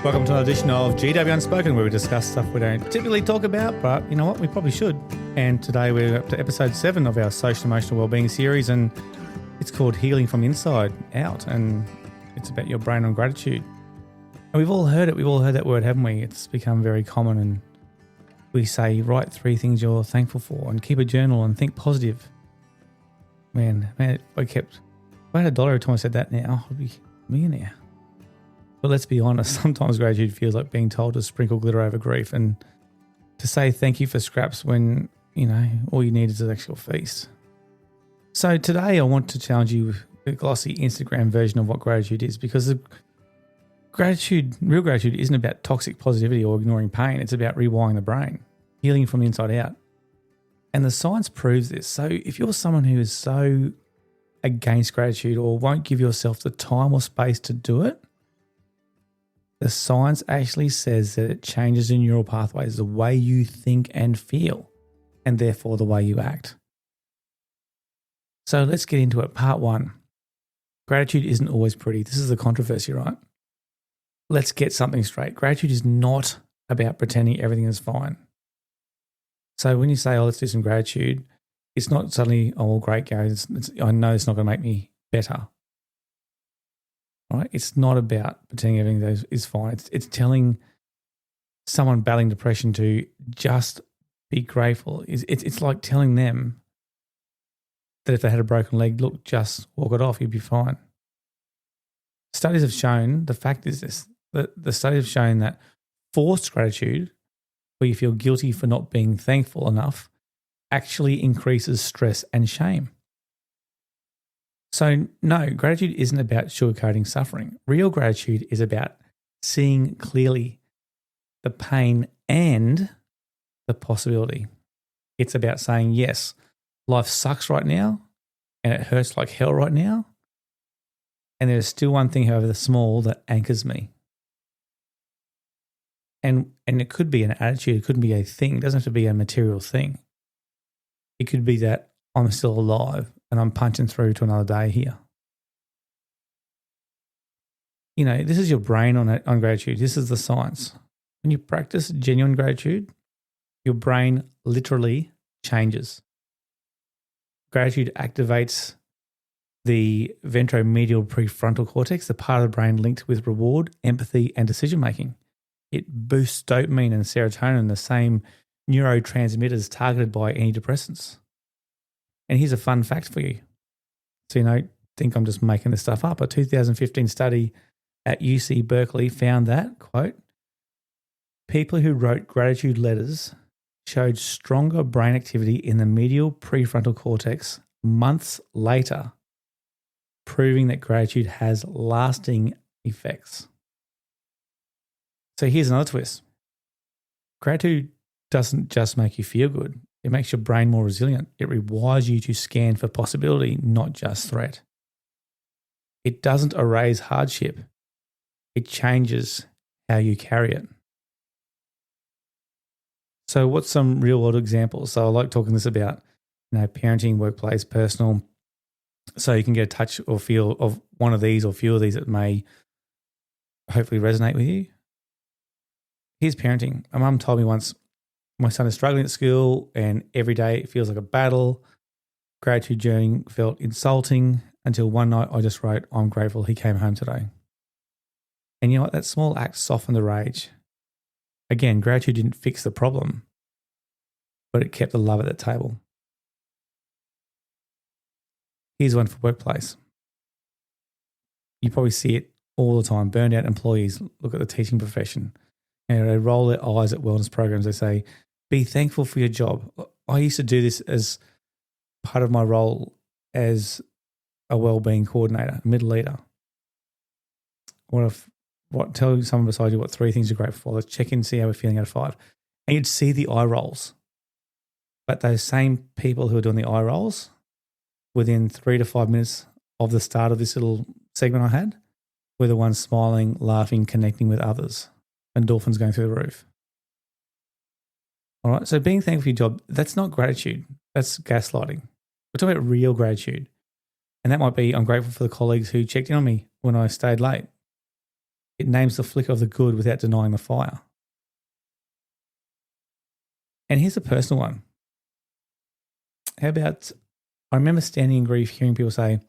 Welcome to another edition of GW Unspoken, where we discuss stuff we don't typically talk about, but you know what, we probably should. And today we're up to episode 7 of our social emotional wellbeing series, and it's called Healing from the Inside Out, and it's about your brain on gratitude. And we've all heard it. We've all heard that word, haven't we? It's become very common, and we say, write 3 things you're thankful for and keep a journal and think positive. Man, if I had $1 every time I said that now, I'd be a millionaire. But let's be honest, sometimes gratitude feels like being told to sprinkle glitter over grief and to say thank you for scraps when, you know, all you need is an actual feast. So today I want to challenge you with a glossy Instagram version of what gratitude is, because real gratitude isn't about toxic positivity or ignoring pain. It's about rewiring the brain, healing from the inside out. And the science proves this. So if you're someone who is so against gratitude or won't give yourself the time or space to do it, the science actually says that it changes in neural pathways, the way you think and feel, and therefore the way you act. So let's get into it. Part 1. Gratitude isn't always pretty. This is the controversy, right? Let's get something straight. Gratitude is not about pretending everything is fine. So when you say, let's do some gratitude, it's not suddenly, great, Gary. I know it's not going to make me better. Right? It's not about pretending everything is fine. It's telling someone battling depression to just be grateful. It's like telling them that if they had a broken leg, look, just walk it off, you'll be fine. Studies have shown, the fact is this, that the studies have shown that forced gratitude, where you feel guilty for not being thankful enough, actually increases stress and shame. So no, gratitude isn't about sugarcoating suffering. Real gratitude is about seeing clearly the pain and the possibility. It's about saying, yes, life sucks right now and it hurts like hell right now. And there's still one thing, however small, that anchors me. And it could be an attitude, it couldn't be a thing. It doesn't have to be a material thing. It could be that I'm still alive and I'm punching through to another day here. You know, this is your brain on gratitude. This is the science. When you practice genuine gratitude, your brain literally changes. Gratitude activates the ventromedial prefrontal cortex, the part of the brain linked with reward, empathy, and decision-making. It boosts dopamine and serotonin, the same neurotransmitters targeted by antidepressants. And here's a fun fact for you. So you don't think I'm just making this stuff up. A 2015 study at UC Berkeley found that, quote, people who wrote gratitude letters showed stronger brain activity in the medial prefrontal cortex months later, proving that gratitude has lasting effects. So here's another twist. Gratitude doesn't just make you feel good. It makes your brain more resilient. It rewires you to scan for possibility, not just threat. It doesn't erase hardship. It changes how you carry it. So what's some real world examples? So I like talking this about, parenting, workplace, personal, so you can get a touch or feel of one of these or few of these that may hopefully resonate with you. Here's parenting. My mum told me once, my son is struggling at school and every day it feels like a battle. Gratitude journey felt insulting until one night I just wrote, I'm grateful he came home today. And you know what? That small act softened the rage. Again, gratitude didn't fix the problem, but it kept the love at the table. Here's one for workplace. You probably see it all the time. Burned out employees look at the teaching profession and they roll their eyes at wellness programs. They say, be thankful for your job. I used to do this as part of my role as a wellbeing coordinator, a middle leader. Tell someone beside you what 3 things you're grateful for. Let's check in, see how we're feeling out of 5. And you'd see the eye rolls. But those same people who are doing the eye rolls, within 3 to 5 minutes of the start of this little segment I had, were the ones smiling, laughing, connecting with others. Endorphins going through the roof. All right, so being thankful for your job, that's not gratitude. That's gaslighting. We're talking about real gratitude. And that might be, I'm grateful for the colleagues who checked in on me when I stayed late. It names the flicker of the good without denying the fire. And here's a personal one. How about, I remember standing in grief hearing people say,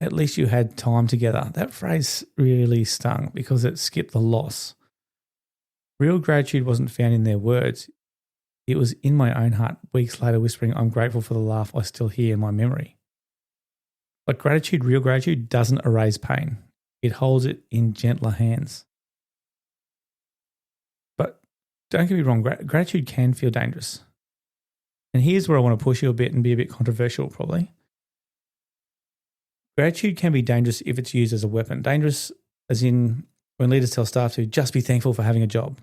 at least you had time together. That phrase really stung because it skipped the loss. Real gratitude wasn't found in their words. It was in my own heart, weeks later whispering, I'm grateful for the laugh I still hear in my memory. But gratitude, real gratitude, doesn't erase pain. It holds it in gentler hands. But don't get me wrong, gratitude can feel dangerous. And here's where I want to push you a bit and be a bit controversial probably. Gratitude can be dangerous if it's used as a weapon. Dangerous as in when leaders tell staff to just be thankful for having a job.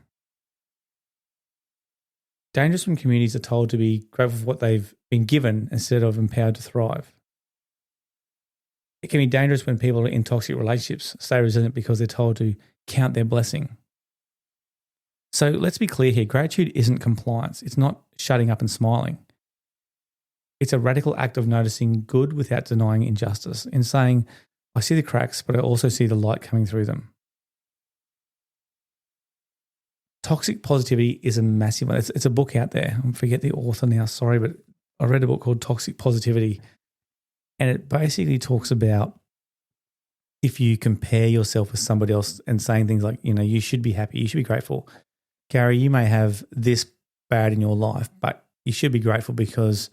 Dangerous when communities are told to be grateful for what they've been given instead of empowered to thrive. It can be dangerous when people in toxic relationships stay resilient because they're told to count their blessing. So let's be clear here. Gratitude isn't compliance. It's not shutting up and smiling. It's a radical act of noticing good without denying injustice and saying, I see the cracks, but I also see the light coming through them. Toxic positivity is a massive one. It's a book out there. I forget the author now, sorry, but I read a book called Toxic Positivity. And it basically talks about if you compare yourself with somebody else and saying things like, you should be happy, you should be grateful. Gary, you may have this bad in your life, but you should be grateful because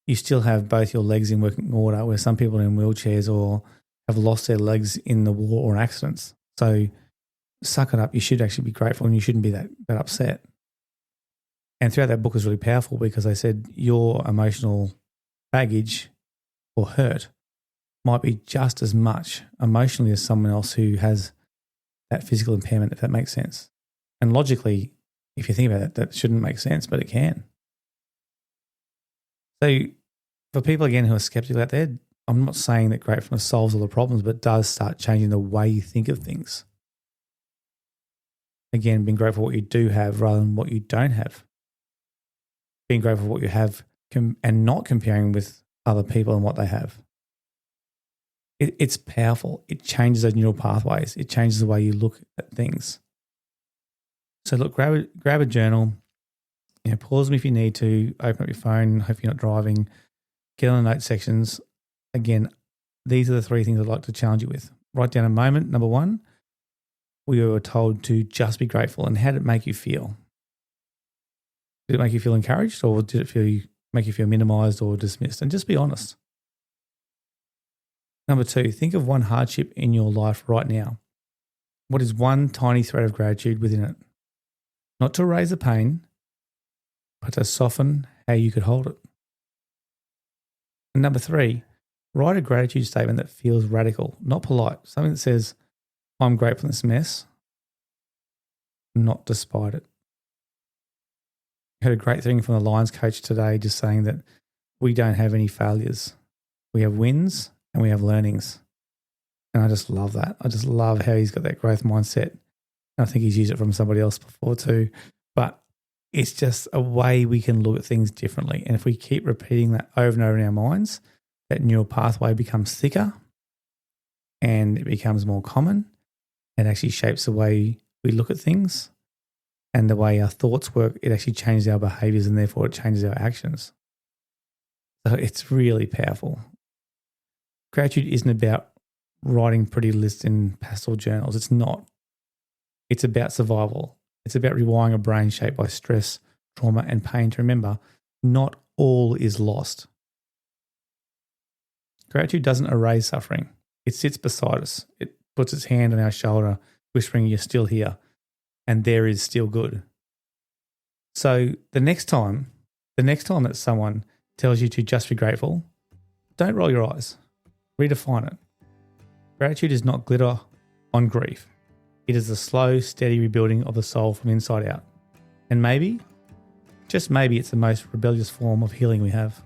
you still have both your legs in working order, where some people are in wheelchairs or have lost their legs in the war or accidents. So suck it up. You should actually be grateful and you shouldn't be that upset. And throughout that book was really powerful because they said your emotional baggage or hurt might be just as much emotionally as someone else who has that physical impairment, if that makes sense. And logically, if you think about it, that shouldn't make sense, but it can. So for people, again, who are skeptical out there, I'm not saying that gratefulness solves all the problems, but it does start changing the way you think of things. Again, being grateful for what you do have rather than what you don't have. Being grateful for what you have and not comparing with other people and what they have. It's powerful. It changes those neural pathways. It changes the way you look at things. So look, grab a journal. Pause them if you need to. Open up your phone. Hope you're not driving. Get on the note sections. Again, these are the three things I'd like to challenge you with. Write down a moment. Number one, we were told to just be grateful. And how did it make you feel? Did it make you feel encouraged, or did it make you feel minimized or dismissed? And just be honest. Number two, think of one hardship in your life right now. What is one tiny thread of gratitude within it? Not to raise the pain, but to soften how you could hold it. And number three, write a gratitude statement that feels radical, not polite. Something that says, I'm grateful for this mess, not despite it. I heard a great thing from the Lions coach today, just saying that we don't have any failures. We have wins and we have learnings. And I just love that. I just love how he's got that growth mindset. I think he's used it from somebody else before too. But it's just a way we can look at things differently. And if we keep repeating that over and over in our minds, that neural pathway becomes thicker and it becomes more common. It actually shapes the way we look at things and the way our thoughts work. It actually changes our behaviors and therefore it changes our actions. So it's really powerful. Gratitude isn't about writing pretty lists in pastel journals. It's not. It's about survival. It's about rewiring a brain shaped by stress, trauma, and pain to remember not all is lost. Gratitude doesn't erase suffering. It sits beside us. It puts its hand on our shoulder, whispering, you're still here, and there is still good. So the next time that someone tells you to just be grateful, don't roll your eyes. Redefine it. Gratitude is not glitter on grief. It is the slow, steady rebuilding of the soul from inside out. And maybe, just maybe, it's the most rebellious form of healing we have.